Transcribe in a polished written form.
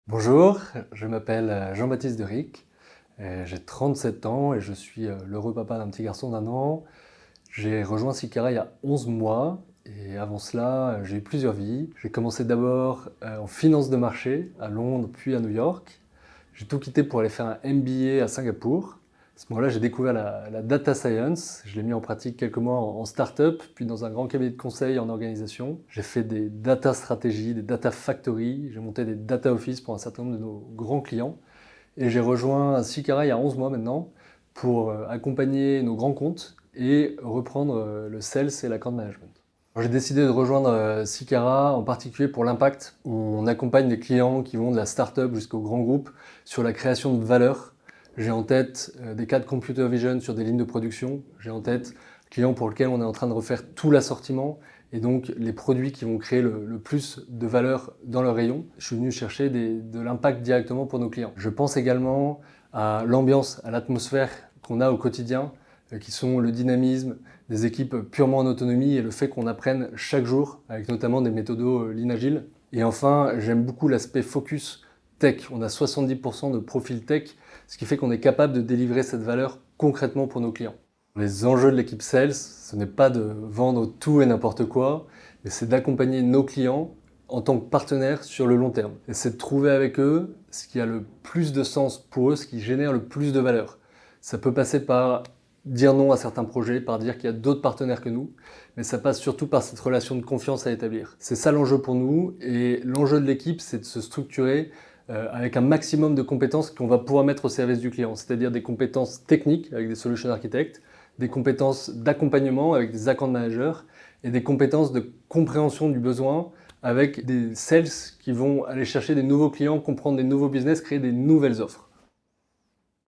Bonjour, je m'appelle Jean-Baptiste Deric, j'ai 37 ans et je suis l'heureux papa d'un petit garçon d'1 an. J'ai rejoint Sicara il y a 11 mois et avant cela, j'ai eu plusieurs vies. J'ai commencé d'abord en finance de marché à Londres puis à New York. J'ai tout quitté pour aller faire un MBA à Singapour. À ce moment-là, j'ai découvert la data science. Je l'ai mis en pratique quelques mois en start-up, puis dans un grand cabinet de conseil en organisation. J'ai fait des data stratégies, des data factories. J'ai monté des data office pour un certain nombre de nos grands clients. Et j'ai rejoint Sicara il y a 11 mois maintenant pour accompagner nos grands comptes et reprendre le sales et l'account management. J'ai décidé de rejoindre Sicara en particulier pour l'impact. On accompagne des clients qui vont de la start-up jusqu'au grand groupe sur la création de valeur. J'ai en tête des cas de computer vision sur des lignes de production. J'ai en tête clients pour lesquels on est en train de refaire tout l'assortiment et donc les produits qui vont créer le plus de valeur dans leur rayon. Je suis venu chercher de l'impact directement pour nos clients. Je pense également à l'ambiance, à l'atmosphère qu'on a au quotidien, qui sont le dynamisme, des équipes purement en autonomie et le fait qu'on apprenne chaque jour, avec notamment des méthodos Lean Agile. Et enfin, j'aime beaucoup l'aspect focus tech. On a 70% de profil tech, ce qui fait qu'on est capable de délivrer cette valeur concrètement pour nos clients. Les enjeux de l'équipe sales, ce n'est pas de vendre tout et n'importe quoi, mais c'est d'accompagner nos clients en tant que partenaires sur le long terme. Et c'est de trouver avec eux ce qui a le plus de sens pour eux, ce qui génère le plus de valeur. Ça peut passer par dire non à certains projets, par dire qu'il y a d'autres partenaires que nous, mais ça passe surtout par cette relation de confiance à établir. C'est ça l'enjeu pour nous, et l'enjeu de l'équipe, c'est de se structurer avec un maximum de compétences qu'on va pouvoir mettre au service du client, c'est-à-dire des compétences techniques avec des solution architectes, des compétences d'accompagnement avec des account managers et des compétences de compréhension du besoin avec des sales qui vont aller chercher des nouveaux clients, comprendre des nouveaux business, créer des nouvelles offres.